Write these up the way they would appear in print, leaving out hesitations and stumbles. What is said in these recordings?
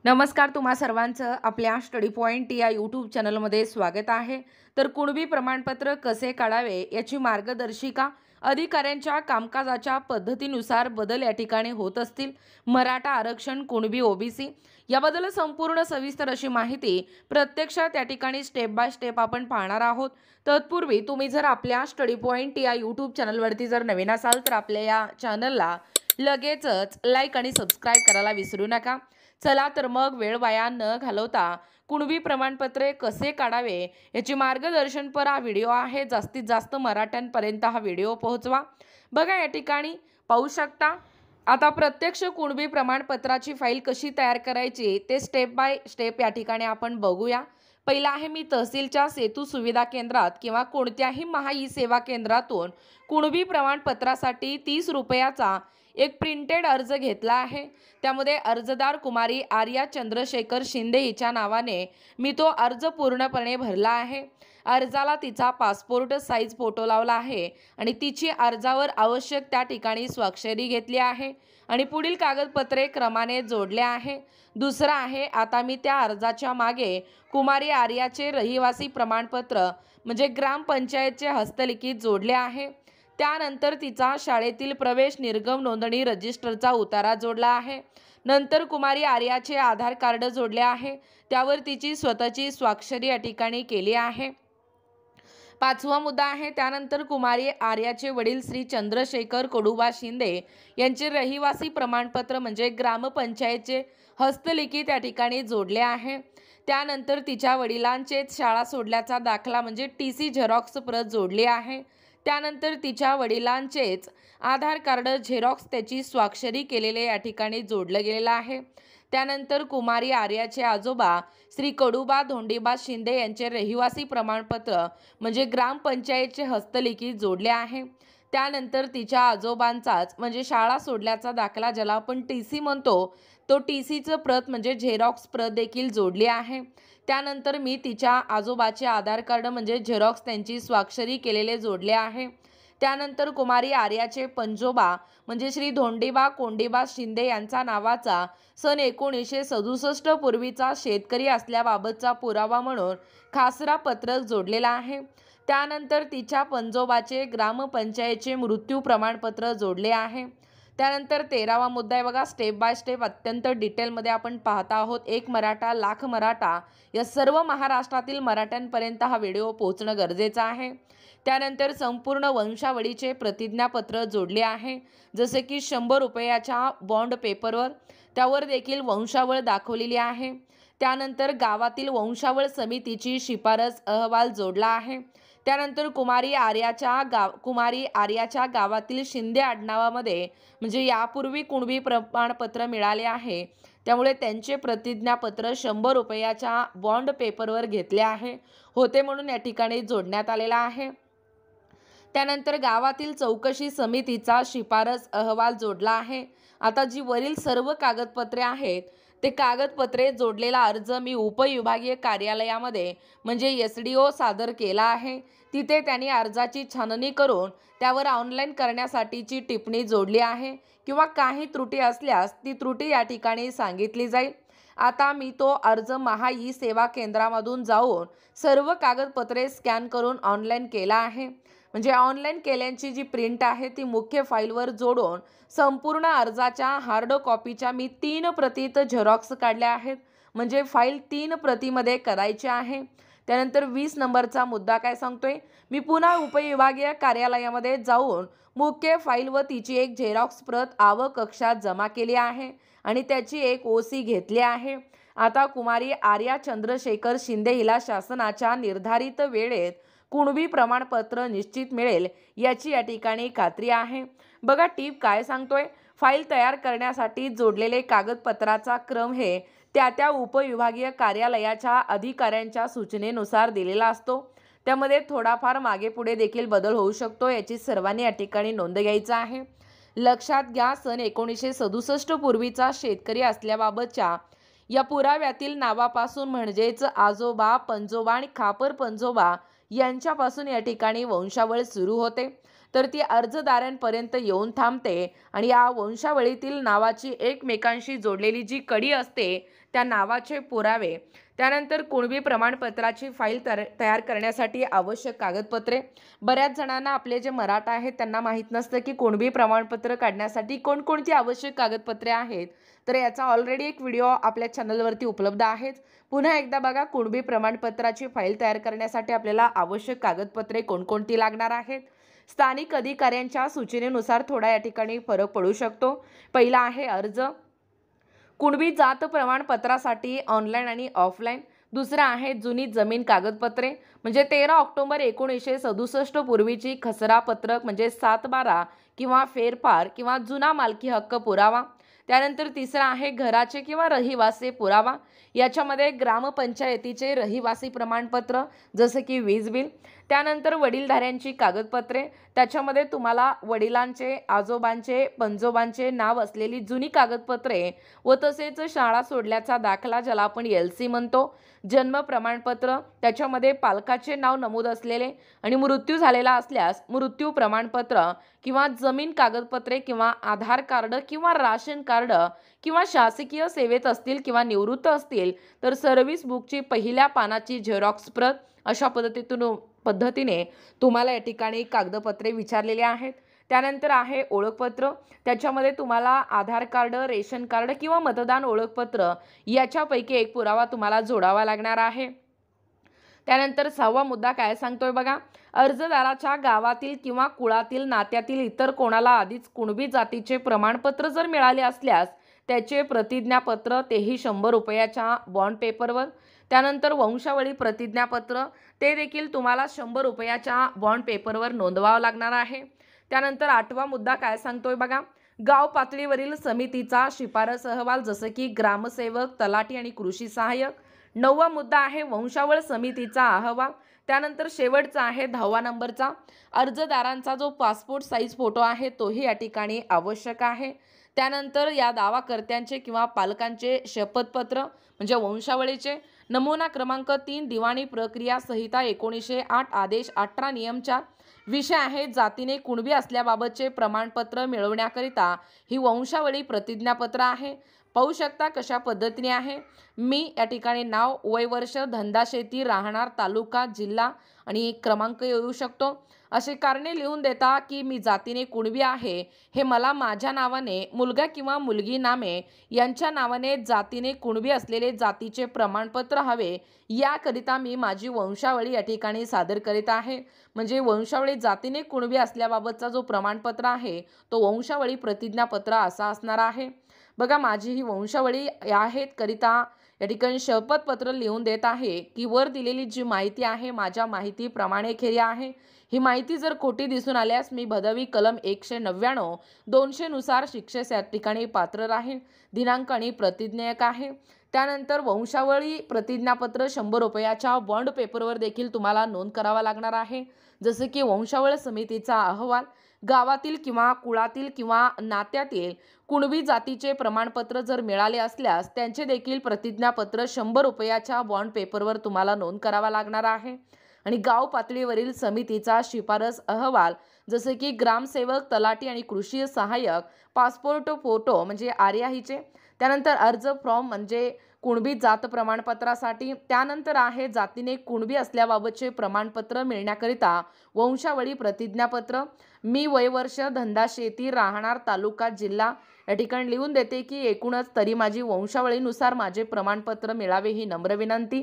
नमस्कार, तुम्हा सर्वांचं आपल्या स्टडी पॉइंट या यूट्यूब चॅनलमध्ये स्वागत आहे। तर कुणबी प्रमाणपत्र कसे काढावे याची मार्गदर्शिका अधिकाऱ्यांच्या कामकाजाच्या पद्धतीनुसार बदल या ठिकाणी होत असतील। मराठा आरक्षण, कुणबी, ओबीसी याबद्दल संपूर्ण सविस्तर अशी माहिती प्रत्यक्षात या ठिकाणी स्टेप बाय स्टेप आपण पाहणार आहोत। तत्पूर्वी तुम्ही जर आपल्या स्टडी पॉइंट या यूट्यूब चॅनलवरती जर नवीन असाल तर आपल्या या चॅनलला लगेचच लाईक आणि सबस्क्राइब करायला विसरू नका। चला तर मग वेळ वाया न घालवता कुणबी प्रमाणपत्रे कसे काढावे याची मार्गदर्शनपर हा व्हिडिओ आहे। जास्तीत जास्त मराठ्यांपर्यंत हा व्हिडिओ पोहोचवा। बघा या ठिकाणी पाहू शकता, आता प्रत्यक्ष कुणबी प्रमाणपत्राची फाईल कशी तयार करायची ते स्टेप बाय स्टेप या ठिकाणी आपण बघूया। पहिला आहे, मी तहसीलच्या सेतू सुविधा केंद्रात किंवा कोणत्याही महा ई सेवा केंद्रातून कुणबी प्रमाणपत्रासाठी 30 रुपयाचा एक प्रिंटेड अर्ज घेतला आहे। त्यामध्ये अर्जदार कुमारी आर्या चंद्रशेखर शिंदे हिच्या नावाने मी तो अर्ज पूर्णपणे भरला आहे। अर्जाला तिचा पासपोर्ट साईज फोटो लावला आहे आणि तिची अर्जावर आवश्यक त्या ठिकाणी स्वाक्षरी घेतली आहे आणि पुढील कागदपत्रे क्रमाने जोडले आहे। दुसरा आहे, आता मी त्या अर्जाच्या मागे कुमारी आर्याचे रहिवासी प्रमाणपत्र म्हणजे ग्रामपंचायतचे हस्तलिखित जोडले आहे। त्यानंतर तिचा शाळेतील प्रवेश निर्गम नोंदणी रजिस्टरचा उतारा जोडला आहे। नंतर कुमारी आर्याचे आधार कार्ड जोडले आहे, त्यावर तिची स्वतःची स्वाक्षरी या ठिकाणी केली आहे। पाचवा मुद्दा आहे, त्यानंतर कुमारी आर्याचे वडील श्री चंद्रशेखर कडुबा शिंदे यांचे रहिवासी प्रमाणपत्र म्हणजे ग्रामपंचायतचे हस्तलिखित या ठिकाणी जोडले आहे। त्यानंतर तिच्या वडिलांचे शाळा सोडल्याचा दाखला म्हणजे TC झेरॉक्स प्रत जोडली आहे। त्यानंतर तिच्या वडिलांचेच आधार कार्ड झेरॉक्स त्याची स्वाक्षरी केलेले या ठिकाणी जोडलं गेलेलं आहे। त्यानंतर कुमारी आर्याचे आजोबा श्री कडुबा धोंडीबा शिंदे यांचे रहिवासी प्रमाणपत्र म्हणजे ग्रामपंचायतचे हस्तलिखित जोडले आहे। त्यानंतर तिच्या आजोबांचाच म्हणजे शाळा सोडल्याचा दाखला ज्याला आपण TC म्हणतो तो TCचं प्रत म्हणजे झेरॉक्स प्रत देखील जोडली आहे। त्यानंतर मी तिच्या आजोबाचे आधार कार्ड म्हणजे झेरॉक्स त्यांची स्वाक्षरी केलेले जोडले आहे। त्यानंतर कुमारी आर्याचे पंजोबा म्हणजे श्री धोंडीबा कोंडीबा शिंदे यांचा नावाचा सन 1967 पूर्वीचा शेतकरी असल्याबाबतचा पुरावा म्हणून खासरा पत्रक जोडलेला आहे। त्यानंतर तिच्या पंजोबाचे ग्रामपंचायतचे मृत्यू प्रमाणपत्र जोडले आहे। त्यानंतर 13वा मुद्दा आहे, बघा स्टेप बाय स्टेप अत्यंत डिटेलमध्ये आपण पाहता आहोत। एक मराठा लाख मराठा या सर्व महाराष्ट्रातील मराठ्यांपर्यंत हा व्हिडिओ पोहोचणं गरजेचं आहे। त्यानंतर संपूर्ण वंशावळीचे प्रतिज्ञापत्र जोडले आहे, जसे की 100 रुपयाच्या बॉन्ड पेपरवर त्यावर देखील वंशावळ दाखवलेली आहे। त्यानंतर गावातील वंशावळ समितीची शिफारस अहवाल जोडला आहे। त्यानंतर कुमारी आर्याच्या गावातील शिंदे आडनावामध्ये म्हणजे यापूर्वी कुणबी प्रमाणपत्र मिळाले आहे, त्यामुळे त्यांचे प्रतिज्ञापत्र 100 रुपयाच्या बॉन्ड पेपरवर घेतले होते म्हणून या ठिकाणी जोडण्यात आलेला आहे। त्यानंतर गावातील चौकशी समितीचा शिफारस अहवाल जोडला आहे। आता जी वरील सर्व कागदपत्रे आहेत ते कागदपत्रे जोडलेला अर्ज मी उपविभागीय कार्यालयामध्ये म्हणजे SDO सादर केला आहे। तिथे त्यांनी अर्जाची छाननी करून त्यावर ऑनलाईन करण्यासाठीची टिप्पणी जोडली आहे किंवा काही त्रुटी असल्यास ती त्रुटी या ठिकाणी सांगितली जाईल। आता मी तो अर्ज महा ई सेवा केंद्रामधून जाऊन सर्व कागदपत्रे स्कॅन करून ऑनलाईन केला आहे। म्हणजे ऑनलाईन केल्याची जी प्रिंट आहे ती मुख्य फाईलवर जोडून संपूर्ण अर्जाच्या हार्ड कॉपीच्या मी 3 प्रती झेरॉक्स काढल्या आहेत, म्हणजे फाईल 3 प्रतीमध्ये करायची आहे। त्यानंतर 20 नंबरचा मुद्दा काय सांगतोय, मी पुन्हा उपविभागीय कार्यालयामध्ये जाऊन मुख्य फाईल व तिची एक झेरॉक्स प्रत आवक कक्षात जमा केली आहे आणि त्याची एक OC घेतली आहे। आता कुमारी आर्या चंद्रशेखर शिंदे हिला शासनाच्या निर्धारित वेळेत कुणबी प्रमाणपत्र निश्चित मिळेल याची या ठिकाणी खात्री आहे। बघा टीप काय सांगतोय, फाईल तयार करण्यासाठी जोडलेले कागदपत्राचा क्रम हे त्या उपविभागीय कार्यालयाच्या अधिकाऱ्यांच्या सूचनेनुसार दिलेला असतो। त्यामध्ये थोडाफार मागे पुढे देखील बदल होऊ शकतो, याची सर्वांनी या ठिकाणी नोंद घ्यायचा आहे। लक्षात घ्या, सन 1967 पूर्वीचा शेतकरी असल्याबाबतच्या या पुराव्यातील नावापासून म्हणजेच आजोबा, पंजोबा आणि खापर पंजोबा यांच्यापासून या ठिकाणी वंशावळ सुरू होते। तर ती अर्जदारांपर्यंत येऊन थांबते आणि या वंशावळीतील नावाची एकमेकांशी जोडलेली जी कडी असते त्या नावाचे पुरावे, त्यानंतर कुणबी प्रमाणपत्राची फाईल तयार करण्यासाठी आवश्यक कागदपत्रे. बऱ्याच जणांना आपले जे मराठा आहेत त्यांना माहीत नसतं की कुणबी प्रमाणपत्र काढण्यासाठी कोणकोणती आवश्यक कागदपत्रे आहेत. तर याचा ऑलरेडी एक व्हिडिओ आपल्या चॅनलवरती उपलब्ध आहे. पुन्हा एकदा बघा, कुणबी प्रमाणपत्राची फाईल तयार करण्यासाठी आपल्याला आवश्यक कागदपत्रे कोणकोणती लागणार आहेत. स्थानिक अधिकाऱ्यांच्या सूचनेनुसार थोडा या ठिकाणी फरक पडू शकतो. पहिला आहे अर्ज. कुणबी जात प्रमाणपत्रासाठी ऑनलाईन आणि ऑफलाईन. दुसरा आहे जुनी जमीन कागदपत्रे, म्हणजे 13 ऑक्टोबर 1967 पूर्वीची खसरा पत्रक म्हणजे 7/12 किंवा फेरफार किंवा जुना मालकी हक्क पुरावा. त्यानंतर तिसरा आहे घराचे किंवा रहिवासी पुरावा. याच्यामध्ये ग्रामपंचायतीचे रहिवासी प्रमाणपत्र जसे की वीज बिल. त्यानंतर वडीलधाऱ्यांची कागदपत्रे, त्याच्यामध्ये तुम्हाला वडिलांचे, आजोबांचे, पणजोबांचे नाव असलेली जुनी कागदपत्रे व तसेच शाळा सोडल्याचा दाखला ज्याला आपण LC म्हणतो, जन्म प्रमाणपत्र, त्याच्यामध्ये पालकाचे नाव नमूद असलेले आणि मृत्यू झालेला असल्यास मृत्यू प्रमाणपत्र किंवा जमीन कागदपत्रे किंवा आधार कार्ड किंवा राशन कार्ड किंवा शासकीय सेवेत असतील किंवा निवृत्त असतील तर सर्व्हिस बुकची पहिल्या पानाची झेरॉक्स प्रत, अशा पद्धतीने तुम्हाला या ठिकाणी कागदपत्रे विचारलेले आहेत. त्यानंतर आहे ओळखपत्र, त्याच्यामध्ये तुम्हाला आधार कार्ड, रेशन कार्ड किंवा मतदान ओळखपत्र याच्यापैकी एक पुरावा तुम्हाला जोडावा लागणार आहे. त्यानंतर 6वा मुद्दा काय सांगतोय बघा, अर्जदाराच्या गावातील किंवा कुळातील नात्यातील इतर कोणाला आधीच कुणबी जातीचे प्रमाणपत्र जर मिळाले असल्यास त्याचे प्रतिज्ञापत्र, तेही 100 रुपयाच्या बॉन्ड पेपरवर. त्यानंतर वंशावळी प्रतिज्ञापत्र, ते देखील तुम्हाला 100 रुपयाच्या बॉन्ड पेपरवर नोंदवावं लागणार आहे. त्यानंतर 8वा मुद्दा काय सांगतोय बघा, गाव पातळीवरील समितीचा शिफारस अहवाल जसे की ग्रामसेवक, तलाठी आणि कृषी सहाय्यक. 9वा मुद्दा आहे वंशावळ समितीचा अहवाल. त्यानंतर शेवटचा आहे 10वा नंबरचा अर्जदारांचा जो पासपोर्ट साईज फोटो आहे तोही या ठिकाणी आवश्यक आहे. त्यानंतर या दावाकर्त्यांचे किंवा पालकांचे शपथपत्र म्हणजे वंशावळीचे. नमुना क्रमांक 3 दिवाणी प्रक्रिया संहिता 1908 आदेश 18 नियम 4. विषय आहे जातीने कुणबी असल्याबाबतचे प्रमाणपत्र मिळवण्याकरिता ही वंशावळी प्रतिज्ञापत्र आहे. पाहू शकता कशा पद्धतीने आहे. मी या ठिकाणी नाव, वय, वर्ष, धंदा, शेती, राहणार, तालुका, जिल्हा आणि क्रमांक येऊ शकतो. असे कारणे लिहून देता की मी जातीने कुणबी आहे, हे मला माझ्या नावाने, मुलगा किंवा मुलगी नामे यांच्या नावाने जातीने कुणबी असलेले जातीचे प्रमाणपत्र हवे. याकरिता मी माझी वंशावळी या ठिकाणी सादर करीत आहे. म्हणजे वंशावळी जातीने कुणबी असल्याबाबतचा जो प्रमाणपत्र आहे तो वंशावळी प्रतिज्ञापत्र असा असणार आहे. बघा, माझी ही वंशावळी आहेत करिता या ठिकाणी शपथपत्र लिहून देत आहे की वर दिलेली जी माहिती आहे माझ्या माहितीप्रमाणे खरी आहे. ही माहिती जर खोटी दिसून आल्यास मी भदवी कलम 199, 200 नुसार शिक्षेस या ठिकाणी पात्र राहील. दिनांक आणि प्रतिज्ञायक आहे. त्यानंतर वंशावळी प्रतिज्ञापत्र 100 रुपयाच्या बॉन्ड पेपरवर देखील तुम्हाला नोंद करावा लागणार आहे. जसे की वंशावळ समितीचा अहवाल, गावातील किंवा कुळातील किंवा नात्यातील कुणबी जातीचे प्रमाणपत्र जर मिळाले असल्यास त्यांचे देखील प्रतिज्ञापत्र 100 रुपयाच्या बॉन्ड पेपरवर तुम्हाला नोंद करावा लागणार आहे. आणि गाव पातळीवरील समितीचा शिफारस अहवाल जसे की ग्रामसेवक, तलाठी आणि कृषी सहाय्यक, पासपोर्ट फोटो म्हणजे आर्याहीचे. त्यानंतर अर्ज फॉर्म म्हणजे कुणबी जात प्रमाणपत्रासाठी. त्यानंतर आहे जातीने कुणबी असल्याबाबतचे प्रमाणपत्र मिळण्याकरिता वंशावळी प्रतिज्ञापत्र. मी, वय, वर्ष, धंदा, शेती, राहणार, तालुका, जिल्हा या ठिकाणी लिहून देते की एकूणच तरी माझी वंशावळीनुसार माझे प्रमाणपत्र मिळावे ही नम्र विनंती.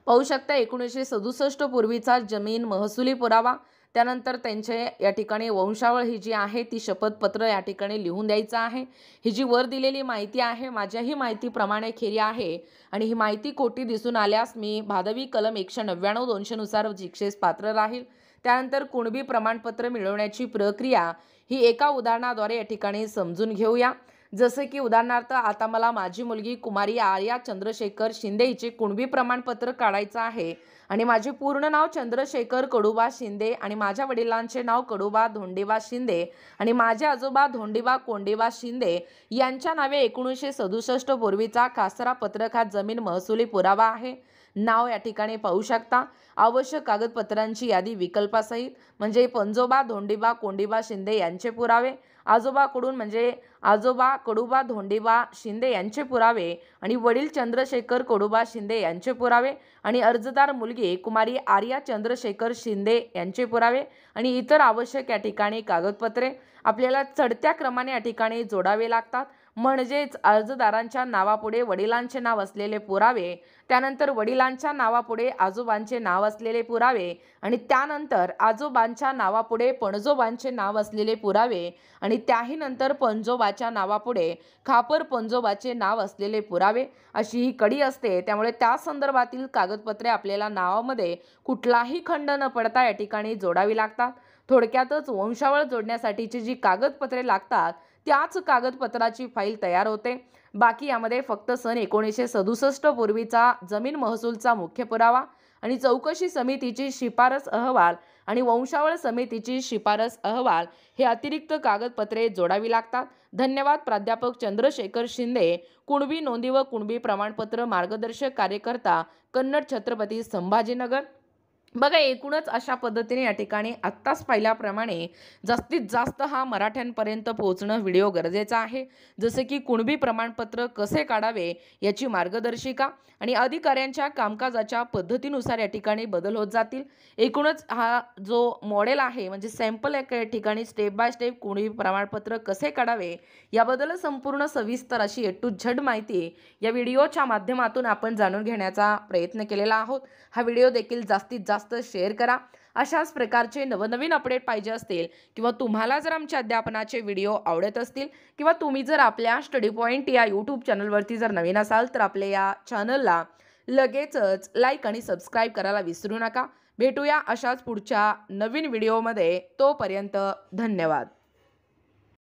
पाहू शकता 1967 पूर्वीचा जमीन महसुली पुरावा. त्यानंतर त्यांचे या ठिकाणी वंशावळ ही जी आहे ती शपथपत्र या ठिकाणी लिहून द्यायचं आहे. ही जी वर दिलेली माहिती आहे माझ्याही माहितीप्रमाणे खरी आहे आणि ही माहिती खोटी दिसून आल्यास मी भादवी कलम 199, 200 नुसार शिक्षेस पात्र राहील. त्यानंतर कुणबी प्रमाणपत्र मिळवण्याची प्रक्रिया ही एका उदाहरणाद्वारे या ठिकाणी समजून घेऊया. जसे की उदाहरणार्थ आता मला माझी मुलगी कुमारी आर्या चंद्रशेखर शिंदे हिचे कुणबी प्रमाणपत्र काढायचं आहे आणि माझे पूर्ण नाव चंद्रशेखर कडुबा शिंदे आणि माझ्या वडिलांचे नाव कडुबा धोंडीबा शिंदे आणि माझे आजोबा धोंडीबा कोंडीबा शिंदे यांच्या नावे 1967 पूर्वीचा कासरा पत्रक हा जमीन महसुली पुरावा आहे. नाव या ठिकाणी पाहू शकता। आवश्यक कागदपत्रांची यादी विकल्पासहित म्हणजे पंजोबा धोंडीबा कोंडीबा शिंदे यांचे पुरावे, आजोबाकडून म्हणजे आजोबा कडुबा धोंडीबा शिंदे यांचे पुरावे आणि वडील चंद्रशेखर कडुबा शिंदे यांचे पुरावे आणि अर्जदार मुलगी कुमारी आर्या चंद्रशेखर शिंदे यांचे पुरावे आणि इतर आवश्यक या ठिकाणी कागदपत्रे आपल्याला चढत्या क्रमाने या ठिकाणी जोडावे लागतात। म्हणजेच अर्जदारांच्या नावापुढे वडिलांचे नाव असलेले पुरावे, त्यानंतर वडिलांच्या नावापुढे आजोबांचे नाव असलेले पुरावे आणि त्यानंतर आजोबांच्या नावापुढे पणजोबांचे नाव असलेले पुरावे आणि त्याही नंतर पणजोबाच्या नावापुढे खापर पणजोबाचे नाव असलेले पुरावे अशी ही कडी असते। त्यामुळे त्या संदर्भातील कागदपत्रे आपल्याला नावामध्ये कुठलाही खंड न पडता या ठिकाणी जोडावी लागतात। थोडक्यातच वंशावळ जोडण्यासाठीची जी कागदपत्रे लागतात त्याच कागदपत्राची फाईल तयार होते। बाकी यामध्ये फक्त सन 1967 पूर्वीचा जमीन महसूलचा मुख्य पुरावा आणि चौकशी समितीची शिफारस अहवाल आणि वंशावळ समितीची शिफारस अहवाल हे अतिरिक्त कागदपत्रे जोडावी लागतात। धन्यवाद। प्राध्यापक चंद्रशेखर शिंदे, कुणबी नोंदी व कुणबी प्रमाणपत्र मार्गदर्शक कार्यकर्ता, कन्नड, छत्रपती संभाजीनगर। बघा, एकूणच अशा पद्धतीने या ठिकाणी आत्ताच पाहिल्याप्रमाणे जास्तीत जास्त हा मराठ्यांपर्यंत पोहोचणं व्हिडिओ गरजेचा आहे। जसे की कुणबी प्रमाणपत्र कसे काढावे याची मार्गदर्शिका आणि अधिकाऱ्यांच्या कामकाजाच्या पद्धतीनुसार या ठिकाणी बदल होत जातील। एकूणच हा जो मॉडेल आहे म्हणजे सॅम्पल या ठिकाणी स्टेप बाय स्टेप कुणबी प्रमाणपत्र कसे काढावे याबद्दल संपूर्ण सविस्तर अशी ए टू झेड माहिती या व्हिडिओच्या माध्यमातून आपण जाणून घेण्याचा प्रयत्न केलेला आहोत। हा व्हिडिओ देखील जास्तीत जास्त शेअर करा। अशाच प्रकारचे नवनवीन अपडेट पाहिजे असतील किंवा तुम्हाला जर आमच्या अध्यापनाचे व्हिडिओ आवडत असतील किंवा तुम्ही जर आपल्या स्टडी पॉइंट या यूट्यूब चॅनलवरती जर नवीन असाल तर आपल्या या चॅनलला लगेचच लाईक आणि सबस्क्राईब करायला विसरू नका। भेटूया अशाच पुढच्या नवीन व्हिडिओमध्ये। तोपर्यंत धन्यवाद।